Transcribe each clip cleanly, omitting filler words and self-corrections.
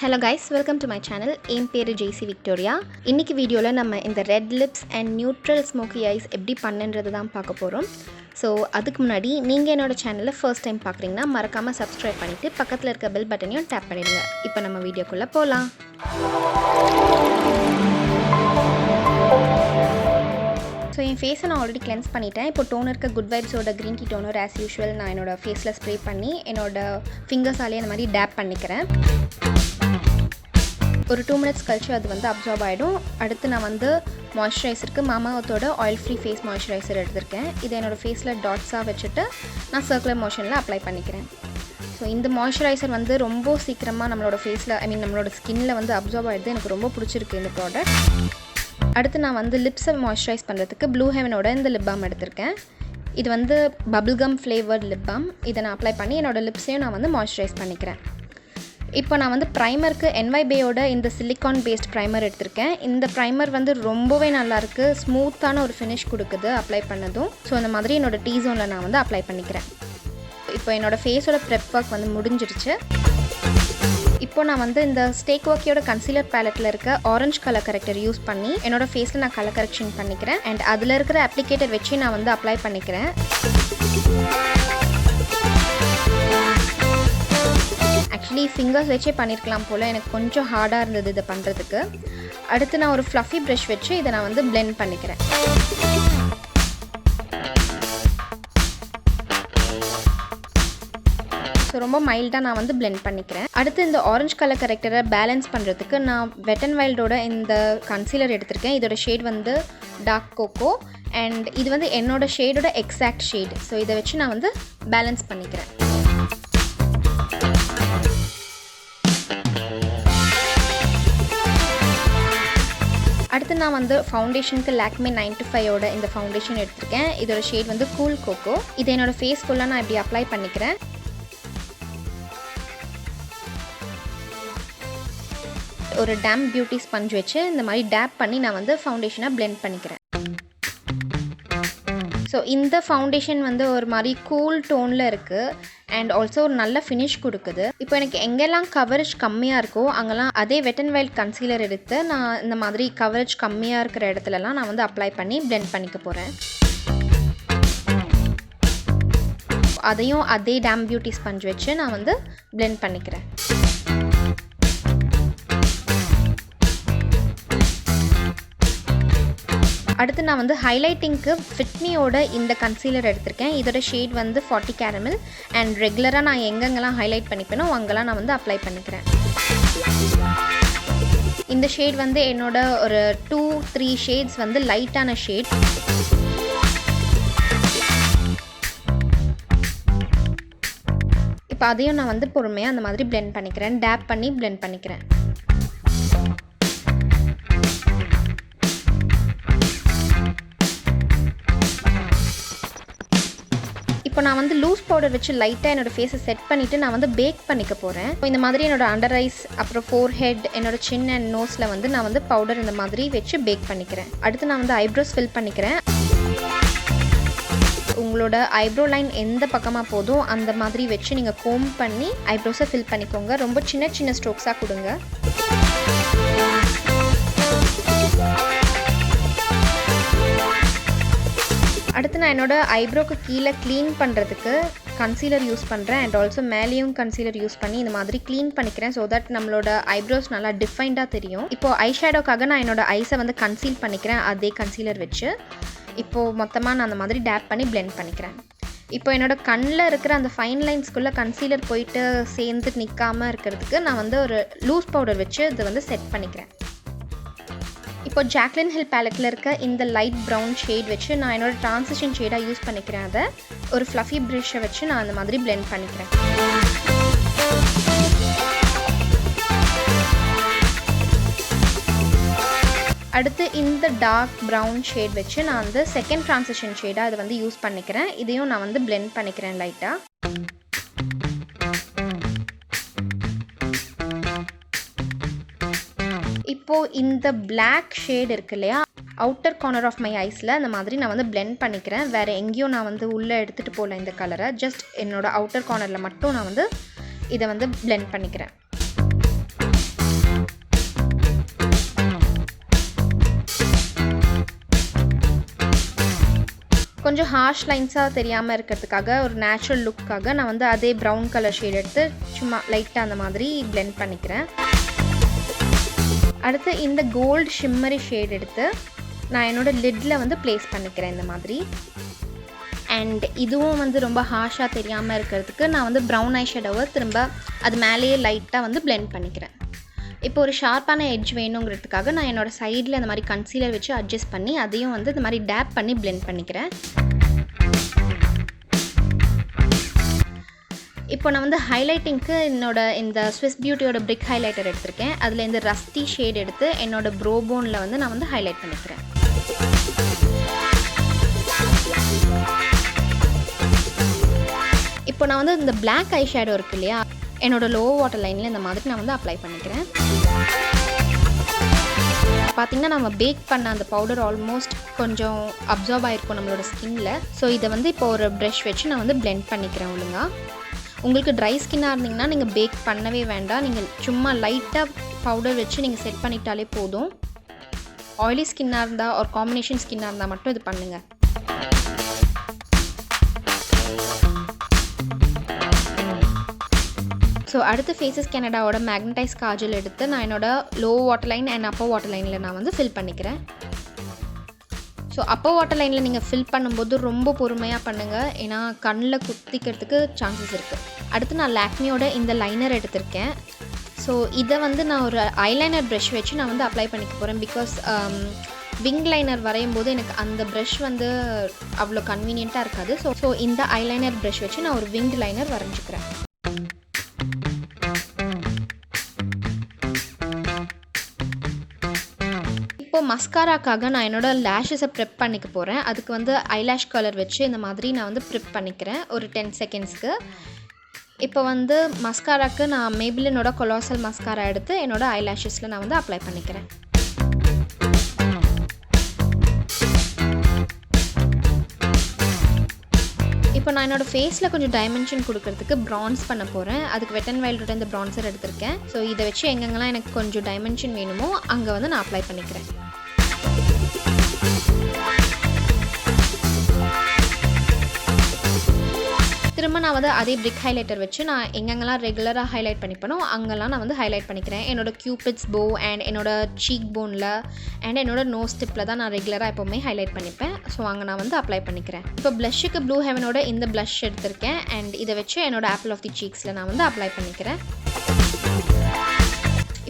Hello guys, welcome to my channel. என் பேரு Jaicy Victoria. இன்னைக்கு வீடியோல நம்ம இந்த red lips and neutral smoky eyes எப்படி பண்ணன்றது தான் பார்க்க போறோம். ஸோ அதுக்கு முன்னாடி நீங்கள் என்னோட சேனலை ஃபர்ஸ்ட் டைம் பார்க்குறீங்கன்னா மறக்காமல் சப்ஸ்கிரைப் பண்ணிவிட்டு பக்கத்தில் இருக்க பெல் பட்டனையும் டேப் பண்ணிடுங்க. இப்போ நம்ம வீடியோக்குள்ளே போகலாம். ஸோ என் ஃபேஸை நான் ஆல்ரெடி கிளென்ஸ் பண்ணிட்டேன். இப்போ டோனருக்கு குட் வைப்ஸோட green tea toner as usual நான் என்னோடய ஃபேஸில் ஸ்ப்ரே பண்ணி என்னோடய ஃபிங்கர்ஸாலே அந்த மாதிரி டேப் பண்ணிக்கிறேன். ஒரு 2 minutes கழிச்சு அது வந்து அப்சார்ப் ஆகிடும். அடுத்து நான் வந்து மாய்ஸ்சரைசருக்கு மாமாவத்தோட ஆயில் ஃப்ரீ ஃபேஸ் மாய்ஸ்சரைசர் எடுத்திருக்கேன். இதை என்னோடய ஃபேஸில் டாட்ஸாக வச்சுட்டு நான் சர்க்குலர் மோஷனில் அப்ளை பண்ணிக்கிறேன். ஸோ இந்த மாய்ஸ்சரைசர் வந்து ரொம்ப சீக்கிரமாக நம்மளோட ஃபேஸில் நம்மளோட ஸ்கின்னில் வந்து அப்சார்ப் ஆகிடுது. எனக்கு ரொம்ப பிடிச்சிருக்கு இந்த ப்ராடக்ட். அடுத்து நான் வந்து லிப்ஸை மாய்ஸ்சரைஸ் பண்ணுறதுக்கு ப்ளூ ஹெவனோட இந்த லிப் பாம் எடுத்திருக்கேன். இது வந்து பபிள்கம் ஃப்ளேவர்ட் லிப் பாம். இதை நான் அப்ளை பண்ணி என்னோடய லிப்ஸையும் நான் வந்து மாய்ஸ்சரைஸ் பண்ணிக்கிறேன். இப்போ நான் வந்து ப்ரைமருக்கு NYBயோட இந்த சிலிக்கான் பேஸ்ட் ப்ரைமர் எடுத்திருக்கேன். இந்த ப்ரைமர் வந்து ரொம்பவே நல்லாயிருக்கு. ஸ்மூத்தான ஒரு ஃபினிஷ் கொடுக்குது அப்ளை பண்ணதும். ஸோ அந்த மாதிரி என்னோடய டீ ஜோனில் நான் வந்து அப்ளை பண்ணிக்கிறேன். இப்போ என்னோடய ஃபேஸோட ப்ரெப் ஒர்க் வந்து முடிஞ்சிருச்சு. இப்போ நான் வந்து இந்த ஸ்டேக் ஒர்க்கியோட கன்சீலர் பேலட்டில் இருக்க ஆரஞ்ச் கலர் கரெக்டர் யூஸ் பண்ணி என்னோடய ஃபேஸில் நான் கலர் கரெக்ஷன் பண்ணிக்கிறேன். அண்ட் அதில் இருக்கிற அப்ளிகேட்டர் வச்சு நான் வந்து அப்ளை பண்ணிக்கிறேன். ஆக்சுவலி ஃபிங்கர்ஸ் வச்சே பண்ணியிருக்கலாம் போல். எனக்கு கொஞ்சம் ஹார்டாக இருந்தது இதை பண்ணுறதுக்கு. அடுத்து நான் ஒரு ஃப்ளஃபி ப்ரஷ் வச்சு இதை நான் வந்து பிளெண்ட் பண்ணிக்கிறேன். ஸோ ரொம்ப மைல்டாக நான் வந்து பிளெண்ட் பண்ணிக்கிறேன். அடுத்து இந்த ஆரஞ்ச் கலர் கரெக்டரை பேலன்ஸ் பண்ணுறதுக்கு நான் வெட் அண்ட் வைல்டோட இந்த கன்சீலர் எடுத்திருக்கேன். இதோட ஷேட் வந்து டார்க் கோகோ அண்ட் இது வந்து என்னோடய ஷேடோட எக்ஸாக்ட் ஷேட். ஸோ இதை வச்சு நான் வந்து பேலன்ஸ் பண்ணிக்கிறேன். அடுத்து நான் வந்து ஃபவுண்டேஷனுக்கு லாக்மே 925ஓட இந்த ஃபவுண்டேஷன் எடுத்திருக்கேன். இதோட ஷேட் வந்து கூல் கோகோ. இதை என்னோடய ஃபேஸ் ஃபுல்லாக நான் இப்படி அப்ளை பண்ணிக்கிறேன். ஒரு டேம் பியூட்டி ஸ்பஞ்ச் வச்சு இந்த மாதிரி டேப் பண்ணி நான் வந்து ஃபவுண்டேஷனை பிளெண்ட் பண்ணிக்கிறேன். ஸோ இந்த ஃபவுண்டேஷன் வந்து ஒரு மாதிரி கூல் டோனில் இருக்குது அண்ட் ஆல்சோ ஒரு நல்ல ஃபினிஷ் கொடுக்குது. இப்போ எனக்கு எங்கெல்லாம் கவரேஜ் கம்மியாக இருக்கோ அங்கெல்லாம் அதே வெட் அண்ட் வைல்ட் கன்சீலர் எடுத்து நான் இந்த மாதிரி கவரேஜ் கம்மியாக இருக்கிற இடத்துலலாம் நான் வந்து அப்ளை பண்ணி பிளெண்ட் பண்ணிக்க போகிறேன். அதையும் அதே டேம் பியூட்டி ஸ்பஞ்ச் வச்சு நான் வந்து பிளெண்ட் பண்ணிக்கிறேன். அடுத்து நான் வந்து ஹைலைட்டிங்க்கு ஃபிட்மியோட இந்த கன்சீலர் எடுத்திருக்கேன். இதோட ஷேட் வந்து 40 கேரமல் அண்ட் ரெகுலராக நான் எங்கெங்கெல்லாம் ஹைலைட் பண்ணிப்பேனோ அங்கெல்லாம் நான் வந்து அப்ளை பண்ணிக்கிறேன். இந்த ஷேட் வந்து என்னோட ஒரு 2-3 ஷேட்ஸ் வந்து லைட்டான ஷேட். இப்போ அதையும் நான் வந்து பொறுமையாக அந்த மாதிரி பிளெண்ட் பண்ணிக்கிறேன். டேப் பண்ணி பிளெண்ட் பண்ணிக்கிறேன். இப்போ நான் வந்து லூஸ் பவுடர் வச்சு லைட்டாக என்னோடய ஃபேஸை செட் பண்ணிவிட்டு நான் வந்து பேக் பண்ணிக்க போகிறேன். இப்போ இந்த மாதிரி என்னோடய அண்டர் ஐஸ் அப்புறம் ஃபோர்ஹெட் என்னோடய சின் அண்ட் நோஸில் வந்து நான் வந்து பவுடர் இந்த மாதிரி வச்சு பேக் பண்ணிக்கிறேன். அடுத்து நான் வந்து ஐப்ரோஸ் ஃபில் பண்ணிக்கிறேன். உங்களோட ஐப்ரோ லைன் எந்த பக்கமாக போதும் அந்த மாதிரி வச்சு நீங்கள் கோம் பண்ணி ஐப்ரோஸை ஃபில் பண்ணிக்கோங்க. ரொம்ப சின்ன சின்ன ஸ்ட்ரோக்ஸாக கொடுங்க. அடுத்து நான் என்னோடய ஐப்ரோக்கு கீழே க்ளீன் பண்ணுறதுக்கு கன்சீலர் யூஸ் பண்ணுறேன் அண்ட் ஆல்சோ மேலேயும் கன்சீலர் யூஸ் பண்ணி இந்த மாதிரி க்ளீன் பண்ணிக்கிறேன். ஸோ தட் நம்மளோட ஐப்ரோஸ் நல்லா டிஃபைன்டாக தெரியும். இப்போது ஐஷேடோக்காக நான் என்னோடய ஐஸை வந்து கன்சீல் பண்ணிக்கிறேன் அதே கன்சீலர் வச்சு. இப்போது மொத்தமாக நான் அந்த மாதிரி டேப் பண்ணி பிளெண்ட் பண்ணிக்கிறேன். இப்போ என்னோடய கண்ணில் இருக்கிற அந்த ஃபைன் லைன்ஸ்குள்ளே கன்சீலர் போயிட்டு சேர்ந்து நிற்காமல் இருக்கிறதுக்கு நான் வந்து ஒரு லூஸ் பவுடர் வச்சு இதை வந்து செட் பண்ணிக்கிறேன். இப்போ ஜாக்லின் ஹில் பேலட்டில் இருக்க இந்த லைட் ப்ரௌன் ஷேட் வச்சு நான் என்னோடய ட்ரான்சிஷன் ஷேடாக யூஸ் பண்ணிக்கிறேன். அதை ஒரு ஃப்ளஃபி ப்ரஷ்ஷை வச்சு நான் அந்த மாதிரி பிளெண்ட் பண்ணிக்கிறேன். அடுத்து இந்த டார்க் ப்ரௌன் ஷேட் வச்சு நான் வந்து செகண்ட் ட்ரான்சிஷன் ஷேடாக அதை வந்து யூஸ் பண்ணிக்கிறேன். இதையும் நான் வந்து பிளெண்ட் பண்ணிக்கிறேன் லைட்டாக. இப்போது இந்த பிளாக் ஷேட் இருக்கு இல்லையா, அவுட்டர் கார்னர் ஆஃப் மை ஐஸில் அந்த மாதிரி நான் வந்து பிளெண்ட் பண்ணிக்கிறேன். வேறு எங்கேயும் நான் வந்து உள்ளே எடுத்துகிட்டு போகல இந்த கலரை. ஜஸ்ட் என்னோடய அவுட்டர் கார்னரில் மட்டும் நான் வந்து இதை வந்து பிளெண்ட் பண்ணிக்கிறேன். கொஞ்சம் ஹார்ஷ் லைன்ஸாக தெரியாமல் இருக்கிறதுக்காக ஒரு நேச்சுரல் லுக்காக நான் வந்து அதே ப்ரௌன் கலர் ஷேட் எடுத்து சும்மா லைட்டாக அந்த மாதிரி பிளெண்ட் பண்ணிக்கிறேன். அடுத்து இந்த கோல்டு ஷிம்மரி ஷேட் எடுத்து நான் என்னோடய லிட்டில் வந்து ப்ளேஸ் பண்ணிக்கிறேன் இந்த மாதிரி. அண்ட் இதுவும் வந்து ரொம்ப ஹார்ஷாக தெரியாமல் இருக்கிறதுக்கு நான் வந்து ப்ரௌன் ஐஷேடோவை திரும்ப அது மேலேயே லைட்டாக வந்து பிளெண்ட் பண்ணிக்கிறேன். இப்போ ஒரு ஷார்ப்பான எட்ஜ் வேணுங்கிறதுக்காக நான் என்னோடய சைடில் இந்த மாதிரி கன்சீலர் வச்சு அட்ஜஸ்ட் பண்ணி அதையும் வந்து இந்த மாதிரி டேப் பண்ணி பிளெண்ட் பண்ணிக்கிறேன். இப்போ நான் வந்து ஹைலைட்டிங்க்கு இந்த ஸ்விஸ் பியூட்டியோட பிரிக் ஹைலைட்டர் எடுத்திருக்கேன். அதில் இந்த ரஸ்டி ஷேட் எடுத்து என்னோடய ப்ரோ போனில் வந்து நான் வந்து ஹைலைட் பண்ணிக்கிறேன். இப்போ நான் வந்து இந்த பிளாக் ஐ ஷேடோ இருக்கு இல்லையா, என்னோடய லோ வாட்டர் லைனில் இந்த மாதிரி நான் வந்து அப்ளை பண்ணிக்கிறேன். பார்த்திங்கன்னா நம்ம பேக் பண்ண அந்த பவுடர் ஆல்மோஸ்ட் கொஞ்சம் அப்சார்ப் ஆகிருக்கும் நம்மளோட ஸ்கின்னில். ஸோ இதை வந்து இப்போ ஒரு ப்ரஷ் வச்சு நான் வந்து பிளெண்ட் பண்ணிக்கிறேன் ஒழுங்காக. உங்களுக்கு ட்ரை ஸ்கின்னாக இருந்தீங்கன்னா நீங்கள் பேக் பண்ணவே வேண்டாம். நீங்கள் சும்மா லைட்டாக பவுடர் வச்சு நீங்கள் செட் பண்ணிட்டாலே போதும். ஆயிலி ஸ்கின்னாக இருந்தால் ஒரு காம்பினேஷன் ஸ்கின்னாக இருந்தால் மட்டும் இது பண்ணுங்கள். ஸோ அடுத்து ஃபேஸஸ் கனடாவோட மேக்னடைஸ் காஜல் எடுத்து நான் என்னோடய low water line and upper water லைனில் நான் வந்து ஃபில் பண்ணிக்கிறேன். ஸோ அப்பர் வாட்டர் லைனில் நீங்கள் ஃபில் பண்ணும்போது ரொம்ப பொறுமையாக பண்ணுங்கள், ஏன்னா கண்ணில் குத்திக்கிறதுக்கு சான்சஸ் இருக்குது. அடுத்து நான் லாக்மியோட இந்த லைனர் எடுத்திருக்கேன். ஸோ இதை வந்து நான் ஒரு ஐலைனர் ப்ரஷ் வச்சு நான் வந்து அப்ளை பண்ணிக்க போகிறேன். பிகாஸ் விங் லைனர் வரையும் போது எனக்கு அந்த ப்ரஷ் வந்து அவ்வளோ கன்வீனியண்ட்டாக இருக்காது. ஸோ இந்த ஐலைனர் ப்ரஷ் வச்சு நான் ஒரு விங்டு லைனர் வரைஞ்சிக்கிறேன். இப்போ மஸ்காராக்காக நான் என்னோடய லேஷஸை ப்ரெப் பண்ணிக்க போகிறேன். அதுக்கு வந்து ஐலாஷ் கலர் வச்சு இந்த மாதிரி நான் வந்து ப்ரெப் பண்ணிக்கிறேன் ஒரு 10 செகண்ட்ஸ்க்கு. இப்போ வந்து மஸ்காராக்கு நான் மேபிளினோட கொலாசல் மஸ்காரா எடுத்து என்னோடய ஐலாஷஸில் நான் வந்து அப்ளை பண்ணிக்கிறேன். இப்போ நான் என்னோடய ஃபேஸில் கொஞ்சம் டைமென்ஷன் கொடுக்கறதுக்கு ப்ரான்ஸ் பண்ண போகிறேன். அதுக்கு வெட் அண்ட் வைல்டோட இந்த ப்ரான்சர் எடுத்திருக்கேன். ஸோ இதை வச்சு எங்கெங்கெல்லாம் எனக்கு கொஞ்சம் டைமென்ஷன் வேணுமோ அங்கே வந்து நான் அப்ளை பண்ணிக்கிறேன். திரும்ப நான் வந்து அதே பிரிக் ஹைலைட்டர் வச்சு நான் எங்கெங்கெல்லாம் ரெகுலராக ஹைலைட் பண்ணிப்பேனோ அங்கெல்லாம் நான் வந்து ஹைலைட் பண்ணிக்கிறேன். என்னோடய கியூபிட்ஸ் போ அண்ட் என்னோடய சீக் போனில் அண்ட் என்னோடய நோஸ் டிப்பில் தான் நான் ரெகுலராக எப்போவுமே ஹைலைட் பண்ணிப்பேன். ஸோ அங்கே நான் வந்து அப்ளை பண்ணிக்கிறேன். இப்போ ப்ளஷ்ஷுக்கு ப்ளூ ஹெவனோட இந்த ப்ளஷ் எடுத்திருக்கேன். அண்ட் இதை வச்சு என்னோடய ஆப்பிள் ஆஃப் தி சீக்ஸில் நான் வந்து அப்ளை பண்ணிக்கிறேன்.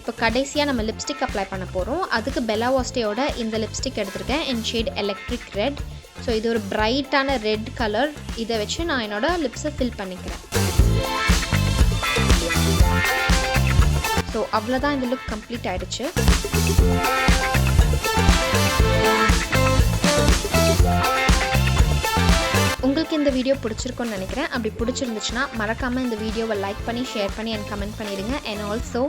இப்போ கடைசியாக நம்ம லிப்ஸ்டிக் அப்ளை பண்ண போகிறோம். அதுக்கு பெல்லா வாஸ்டேயோட இந்த லிப்ஸ்டிக் எடுத்திருக்கேன் இன் ஷேட் எலக்ட்ரிக் ரெட். ஸோ இது ஒரு பிரைட்டான ரெட் கலர். இதை வச்சு நான் என்னோடய லிப்ஸை ஃபில் பண்ணிக்கிறேன். ஸோ அவ்வளோதான், இந்த லுக் கம்ப்ளீட் ஆகிடுச்சு. உங்களுக்கு இந்த வீடியோ பிடிச்சிருக்குன்னு நினைக்கிறேன். அப்படி பிடிச்சிருந்துச்சுன்னா மறக்காமல் இந்த வீடியோவை லைக் பண்ணி ஷேர் பண்ணி அண்ட் கமெண்ட் பண்ணிடுங்க. அண்ட் ஆல்சோ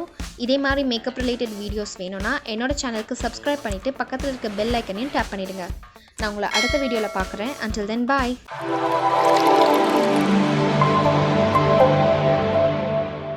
இதே மாதிரி மேக்கப் ரிலேட்டட் வீடியோஸ் வேணும்னா என்னோடய சேனலுக்கு சப்ஸ்கிரைப் பண்ணிவிட்டு பக்கத்தில் இருக்க பெல் ஐக்கனையும் டேப் பண்ணிவிடுங்க. நான் உங்களை அடுத்த வீடியோவில் பார்க்குறேன். Until then, bye.